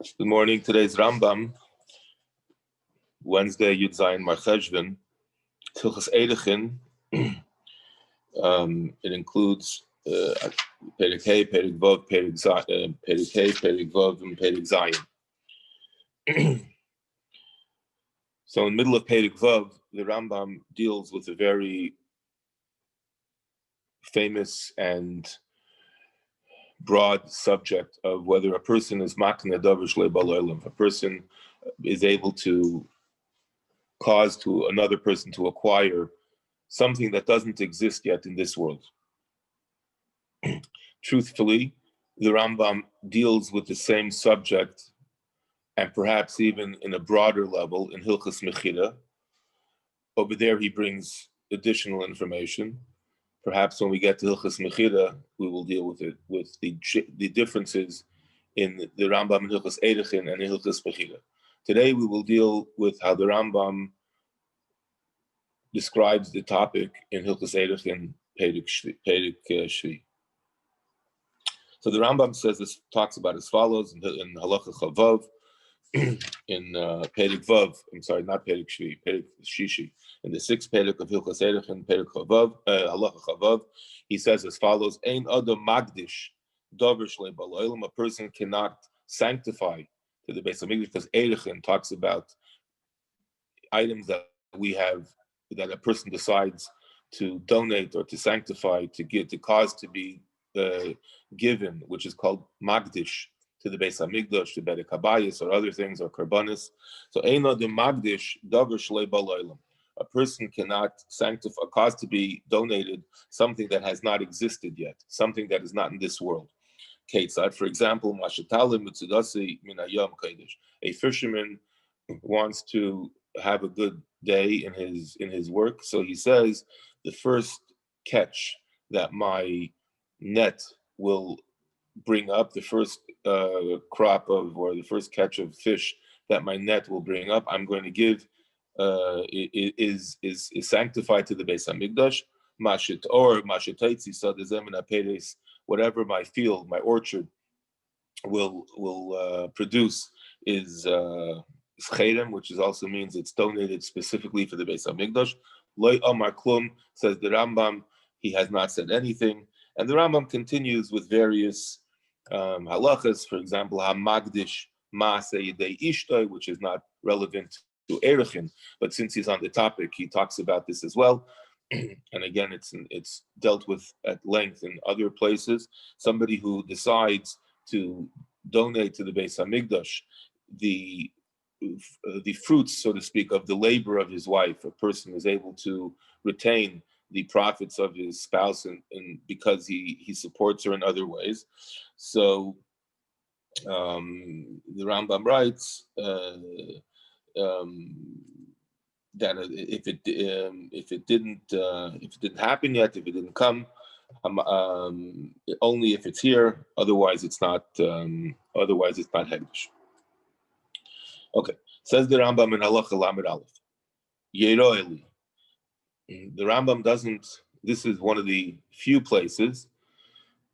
Good morning. Today's Rambam, Wednesday, Yud Zayin Mar Cheshvan, Hilchos Erchin. It includes Perek Hey, Perek Vav, Perek Hey, Perek Vav, and Perek Zayin. So in the middle of Perek Vav, the Rambam deals with a very famous and broad subject of whether a person is makne davar shlei b'olam. If a person is able to cause to another person to acquire something that doesn't exist yet in this world. Truthfully, the Rambam deals with the same subject, and perhaps even in a broader level in Hilchos Mechira. Over there, he brings additional information. Perhaps when we get to Hilchos Mechira, we will deal with it, with the differences in the Rambam in Hilchos Erchin and in Hilchos Mechira. Today, we will deal with how the Rambam describes the topic in Hilchos Erchin, Perek Shvi. So the Rambam says this, talks about as follows in Halacha Chavav, in Perek Vav. I'm sorry, not Perek Shvi, Perek Shishi. In the 6th Perek of Hilchos Erchin, Perek Chavav, Halacha Chavav, he says as follows: Ein Adam Magdish Davar Shlei B'Olam. A person cannot sanctify to the Beis Hamikdash, because Erchin talks about items that we have, that a person decides to donate or to sanctify, to give, to cause to be given, which is called Magdish, to the Beis Hamikdash, to Berek Habayis, or other things, or Karbanis. So Eino de Magdish Davar Shlei B'Olam. A person cannot sanctify, cause to be donated something that has not existed yet, something that is not in this world. Ketzad, for example, Mashatalim Mitzudasi Min Hayom Kodesh. A fisherman wants to have a good day in his work, so he says the first catch that my net will bring up, the first crop of, or the first catch of fish that my net will bring up, I'm going to give is sanctified to the Beis Hamikdash. Mashit or mashitaitzi sadezemina peres, whatever my field, my orchard will produce is cherem, which is also means it's donated specifically for the Beis Hamikdash. Loi Amar Klum, says the Rambam, he has not said anything. And the Rambam continues with various halachas, for example, Hamagdish Maase Yedei Ishtoi, which is not relevant to Erchin, but since he's on the topic, he talks about this as well. And again, it's dealt with at length in other places. Somebody who decides to donate to the Beis Hamikdash the fruits, so to speak, of the labor of his wife, a person is able to retain the profits of his spouse, and because he supports her in other ways. So the Rambam writes that if it didn't happen yet, if it didn't come, only if it's here. Otherwise, it's not. Otherwise, it's not hegdish. Okay, says the Rambam in Halacha Lamed Aleph. Yeroeli. The Rambam doesn't. This is one of the few places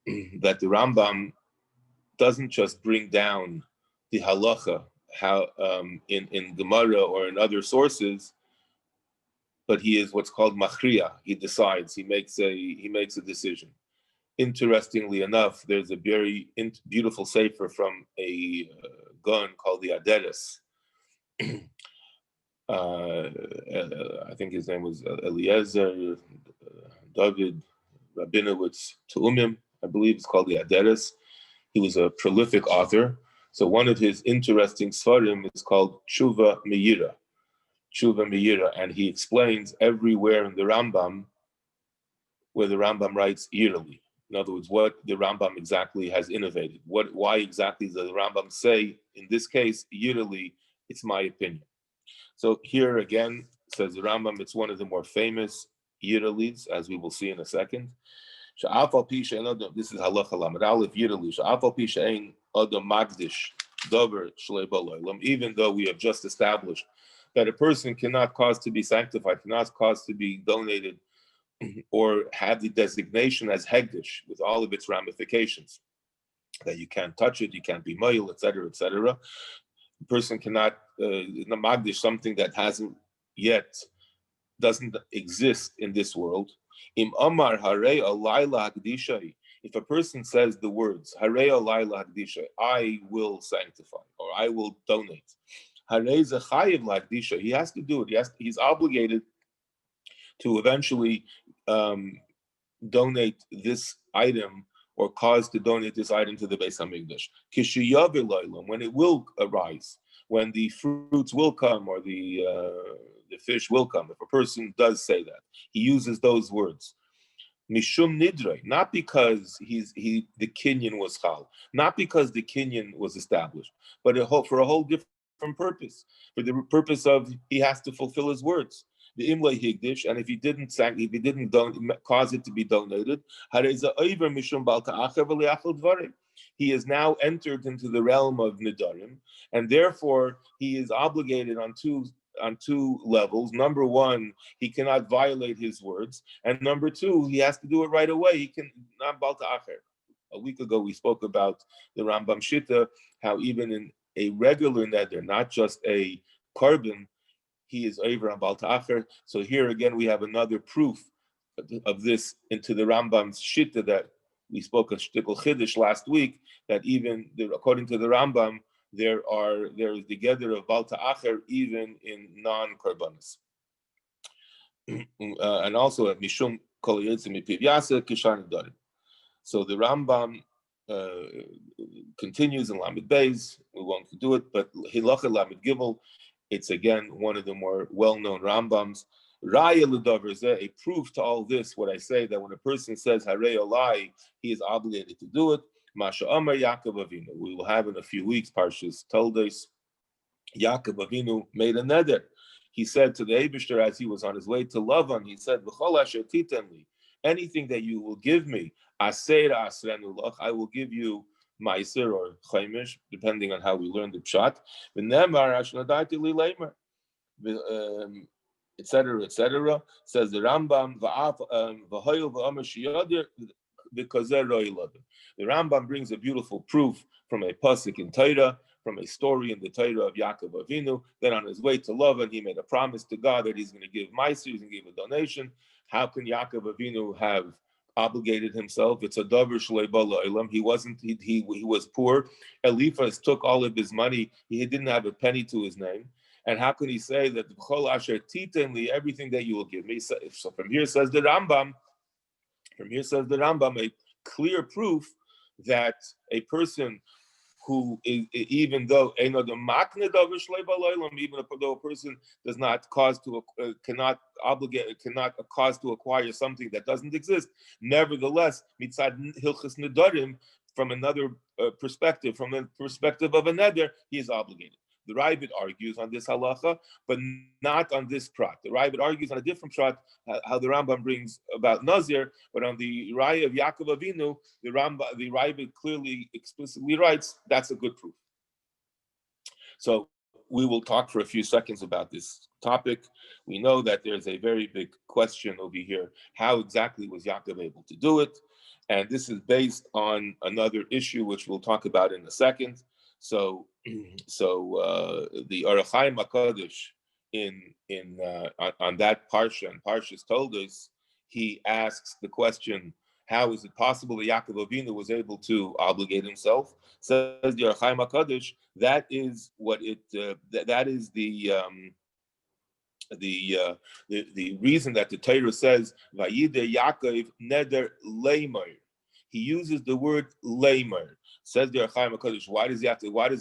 that the Rambam doesn't just bring down the halacha, how in Gemara or in other sources, but he is what's called machriya. He decides. He makes a decision. Interestingly enough, there's a very beautiful sefer from a Gaon called the Aderes. I think his name was Eliezer David Rabinowitz Teumim, I believe it's called the Aderes. He was a prolific author. So one of his interesting svarim is called Tshuva Meira, and he explains everywhere in the Rambam where the Rambam writes yearly. In other words, what the Rambam exactly has innovated. Why exactly does the Rambam say, in this case, yearly, it's my opinion. So here again, says the Rambam, it's one of the more famous yearlies, as we will see in a second. This is halacha lamed aleph yirali. Sha'afal pi she'ein adam magdish davar shlei b'olam. Even though we have just established that a person cannot cause to be sanctified, cannot cause to be donated, or have the designation as hegdish with all of its ramifications. that you can't touch it, you can't be moil, etc., etc. The person cannot magdish something that doesn't exist in this world. Im Amar Harei Alayla Hakdisha. If a person says the words Harei Alayla Hakdisha, I will sanctify or I will donate. Harei Zachayiv Lakdisha. He has to do it. He's obligated to eventually donate this item or cause to donate this item to the Beis Hamikdash. When it will arise, when the fruits will come or the fish will come. If a person does say that, he uses those words. Mishum nidre, not because the kinyan was chal, not because the kinyan was established, but for a whole different purpose. For the purpose of he has to fulfill his words. The imlay higdish, and if he didn't cause it to be donated, he has now entered into the realm of nidarim, and therefore he is obligated on two levels. Number one, he cannot violate his words, and number two, he has to do it right away. He can not balta acher. A week ago, we spoke about the Rambam Shita, how even in a regular neder, not just a carbon, he is over on balta acher. So here again, we have another proof of this into the Rambam's Shita that we spoke of Shtikl Chiddush last week, that even according to the Rambam, there is the gather of balta acher even in non-karbanis, and also at mishum kol yitzim mipiv yasa kishan darim. So the Rambam continues in Lamed Beis. We won't do it, but Hilacha Lamed Gimel, it's again one of the more well-known Rambams. Raya l'davar zeh, a proof to all this. What I say, that when a person says Harei Olai, he is obligated to do it. Masha Amar Yaakov Avinu. We will have in a few weeks. Parshas told us Yaakov Avinu made a neder. He said to the Eibishter as he was on his way to Lavan, he said, "V'chol asher titen li, anything that you will give me, aser asrenu lach, I will give you meiser or chaimish, depending on how we learn the pshat. V'nemar ashnadati li leimer, etc., etc." Says the Rambam, v'hoyel v'amar shiyadir. The Rambam brings a beautiful proof from a pasuk in Torah, from a story in the Torah of Yaakov Avinu, that on his way to Lavan, he made a promise to God that he's going to give meiser, he's going to give a donation. How can Yaakov Avinu have obligated himself? It's a davar shlei bala olam. He was poor. Eliphaz took all of his money. He didn't have a penny to his name. And how can he say that b'chol asher titen li, everything that you will give me? So from here says the Rambam, a clear proof that a person who is, even though even though a person does not cannot cause to acquire something that doesn't exist, nevertheless, mitzad hilchas nedarim, from another perspective, from the perspective of a neder, he is obligated. The Ravid argues on this halacha, but not on this prat. The Ravid argues on a different prat, how the Rambam brings about Nazir, but on the Raya of Yaakov Avinu, the Ravid clearly, explicitly writes, that's a good proof. So we will talk for a few seconds about this topic. We know that there's a very big question over here. How exactly was Yaakov able to do it? And this is based on another issue, which we'll talk about in a second. So the Arachayim HaKadosh on that parsha, and Parshas told us, he asks the question, how is it possible that Yaakov Avinu was able to obligate himself? Says the Arachayim HaKadosh, that is what that is the reason that the Torah says Vayideh Yaakov neder leimer. He uses the word leimer. Says the Erchin HaKadosh, why does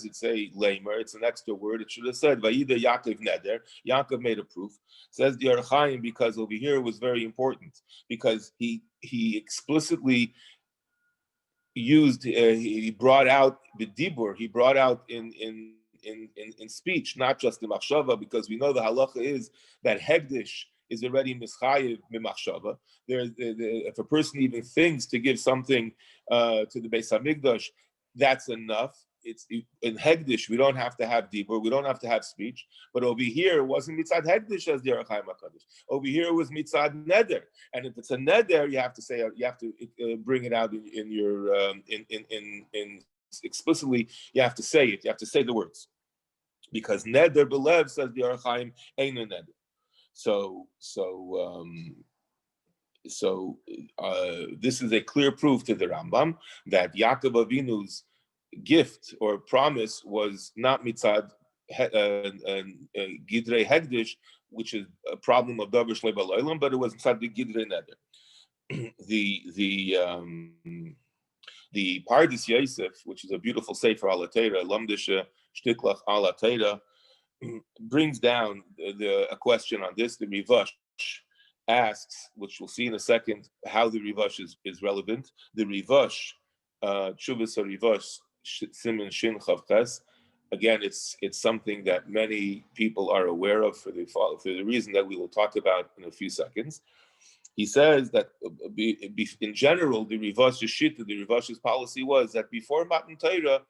it say leimer? It's an extra word. It should have said Vayideh Yaakov neder. Yaakov made a proof. Says the Erchin, because over here it was very important, because he explicitly used, he brought out the dibur, he brought out in speech, not just the machshava, because we know the halacha is that hegdish is already mischayev mimachshava. If a person even thinks to give something to the Beis Hamikdash, that's enough. It's in hegdish. We don't have to have dibur. We don't have to have speech. But over here, it wasn't mitzad hegdish as the Erchin HaKadosh. Over here, it was mitzad neder. And if it's a neder, you have to say, you have to bring it out in your in explicitly, you have to say it. You have to say the words, because neder belev, says the Archaim, ain't a neder. So this is a clear proof to the Rambam that Yaakov Avinu's gift or promise was not mitzad gidrei hegdish, which is a problem of davar shlei b'loilam, but it was mitzad the gidrei neder. The Pardes Yosef, which is a beautiful sefer ala Torah, lamdisha shtiklach ala Torah, brings down a question on this. The Rivash asks, which we'll see in a second, how the Rivash is relevant. The Rivash, Chuvas HaRivash, Siman Shin Chavches. Again, it's something that many people are aware of for the reason that we will talk about in a few seconds. He says that in general, the Rivash's shita, the Rivash's policy was that before Matan Torah,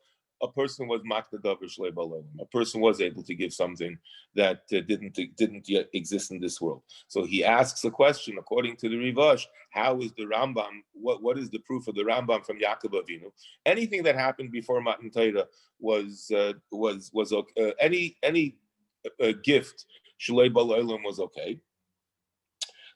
a person was makna davar shlei b'olam. A person was able to give something that didn't yet exist in this world. So he asks a question according to the Rivash: how is the Rambam? What is the proof of the Rambam from Yaakov Avinu? Anything that happened before Matan Torah was any gift shlei b'olam was okay.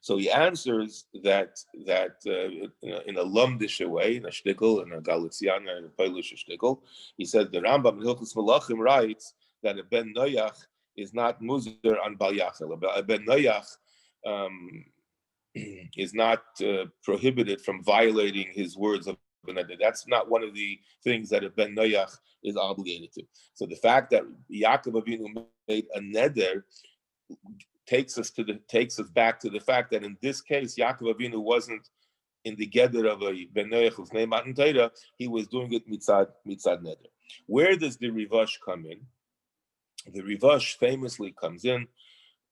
So he answers that in a lumdish way, in a shtickle, in a Galiciana, in a Polish shtickle. He says the Rambam in Hilchos Malachim writes that a ben noyach is not muzer on bal yachel. A ben noyach is not prohibited from violating his words of beneder. That's not one of the things that a ben noyach is obligated to. So the fact that Yaakov Avinu made a neder takes us back to the fact that in this case, Yaakov Avinu wasn't in the gather of a ben noyach whose name Matan Torah. He was doing it mitzad neder. Where does the Rivash come in? The Rivash famously comes in.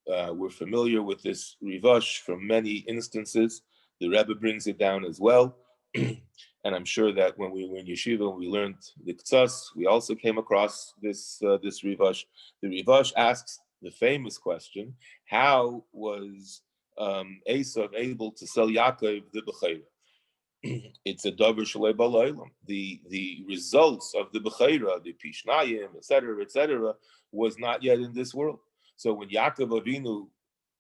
We're familiar with this Rivash from many instances. The Rebbe brings it down as well. And I'm sure that when we were in yeshiva, we learned the Ktsas, we also came across this Rivash. The Rivash asks the famous question: how was Esav able to sell Yaakov the Bechira? It's a davar shlei b'olam. The results of the Bechira, the Pishnayim, etc., was not yet in this world. So when Yaakov Avinu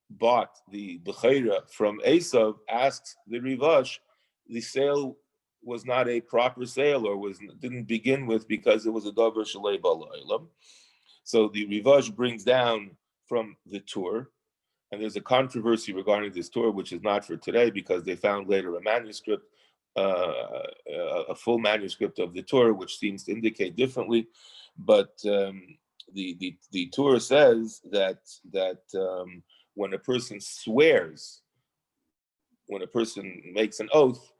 bought the Bechira from Esav, asks the Rivash, the sale was not a proper sale, or didn't begin with, because it was a davar shlei b'olam. So the Rivash brings down from the Tur, and there's a controversy regarding this Tur, which is not for today, because they found later a manuscript, a full manuscript of the Tur, which seems to indicate differently. But the Tur says that when a person swears, when a person makes an oath,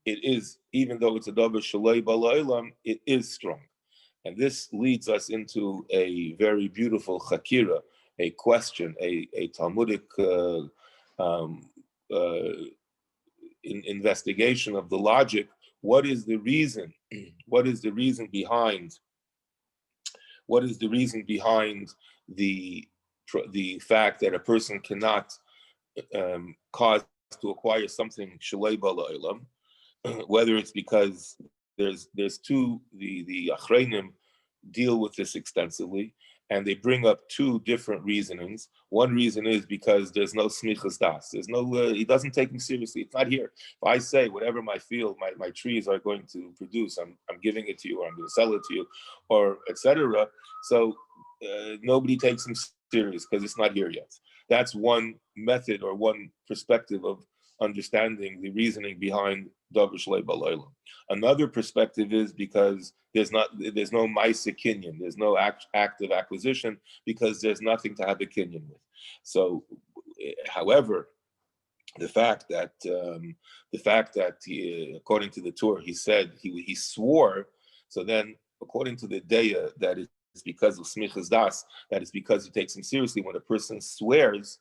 it is, even though it's a davar shlei b'olam, it is strong. And this leads us into a very beautiful chakira, a question, a Talmudic investigation of the logic. What is the reason? What is the reason behind? What is the reason behind the fact that a person cannot cause to acquire something shalei b'olam? Whether it's because there's two, the Achreinim deal with this extensively, and they bring up two different reasonings. One reason is because there's no smichas das. There's no, he doesn't take him seriously. It's not here. If I say whatever my field, my trees are going to produce, I'm giving it to you, or I'm going to sell it to you, or etc. So nobody takes him serious because it's not here yet. That's one method or one perspective of understanding the reasoning behind davar shlei b'olam. Another perspective is because there's no ma'aseh kinyan, there's no active acquisition, because there's nothing to have a kinyan with. So, however, the fact that he, according to the Torah, he said he swore. So then, according to the Deya, that it's because of smichas das, that it's because he takes him seriously. When a person swears,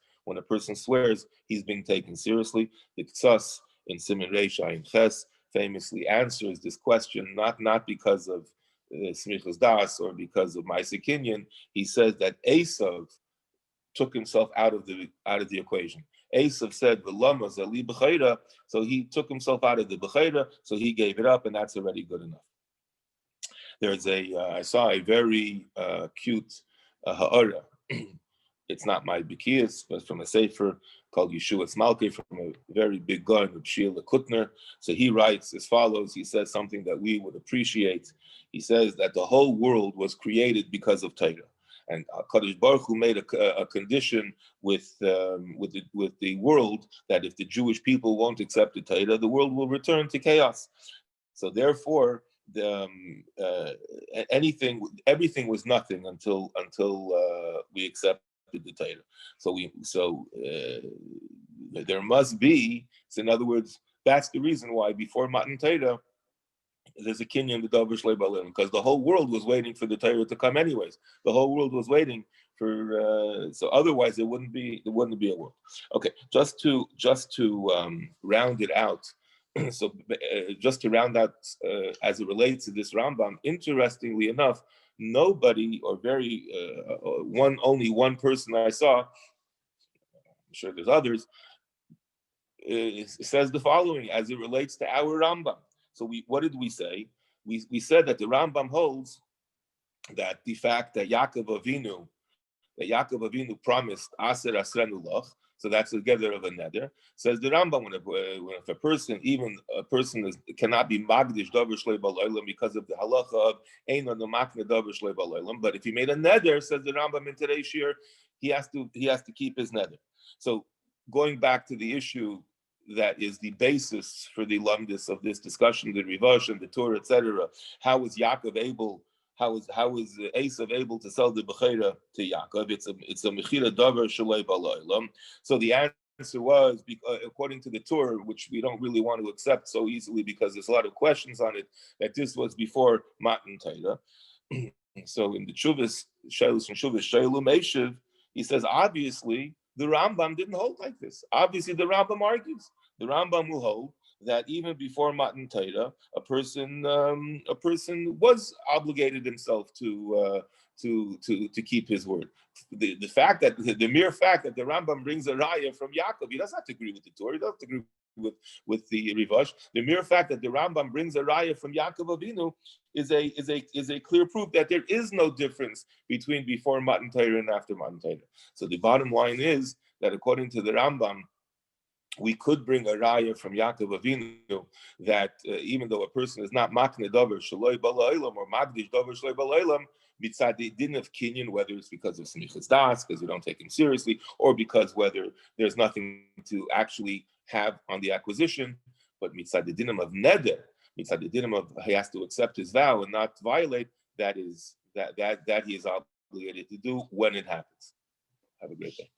he's being taken seriously. The Ktsas in Siman Reish Ayin Ches famously answers this question not because of smichas das or because of ma'aseh kinyan. He says that Esav took himself out of the equation. Esav said, "V'lama zali b'chayra," so he took himself out of the b'chayra, so he gave it up, and that's already good enough. There's I saw a very cute ha'ara. It's not my Bikiyas, but from a sefer called Yeshua's Malki, from a very big guy, Rabbi Sheila Kutner. So he writes as follows. He says something that we would appreciate. He says that the whole world was created because of Torah. And Kadosh Baruch Hu made a condition with the world that if the Jewish people won't accept the Torah, the world will return to chaos. So therefore, everything was nothing until we accepted the Torah. So there must be. So in other words, that's the reason why before Matan Torah, there's a kinyan the Dover Shlei Balim, because the whole world was waiting for the Torah to come anyways. The whole world was waiting for so otherwise it wouldn't be a world. Okay, just to round it out. So just to round out as it relates to this Rambam, interestingly enough, nobody or only one person I saw, I'm sure there's others, says the following as it relates to our Rambam. So what did we say? We said that the Rambam holds that the fact that Yaakov Avinu promised Aser Asrenu Loch, so that's together of a neder. Says the Rambam, if a person cannot be magdish davar shlei b'laylam because of the halacha of ein no makne davar shlei b'laylam, but if he made a neder, says the Rambam in today's shir, he has to keep his neder. So going back to the issue that is the basis for the lumdis of this discussion, the Rivash and the Torah, etc. How is Yaakov able? How is Esav able to sell the bechira to Yaakov? It's a mechira davar shalei b'laylam. So the answer was, according to the Torah, which we don't really want to accept so easily because there's a lot of questions on it, that this was before Matan Torah. So in the Chuvas Shailus and Chuvas Shailu Meishiv, he says obviously the Rambam didn't hold like this. Obviously, the Rambam argues. The Rambam will hold that even before Matan Torah, a person was obligated himself to keep his word. The mere fact that the Rambam brings a raya from Yaakov, he doesn't have to agree with the Torah. He doesn't have to agree with the Rivash. The mere fact that the Rambam brings a raya from Yaakov Avinu is a clear proof that there is no difference between before Matan Torah and after Matan Torah. So the bottom line is that according to the Rambam, we could bring a raya from Yaakov Avinu that even though a person is not makne davar shaloi b'laylam or magdish davar shaloi b'laylam, mitzad they didn't have kinyan, whether it's because of smichas das, because we don't take him seriously, or because whether there's nothing to actually have on the acquisition, but mitzad the dinim of neder, mitzad the dinim of he has to accept his vow and not violate, that he is obligated to do when it happens. Have a great day.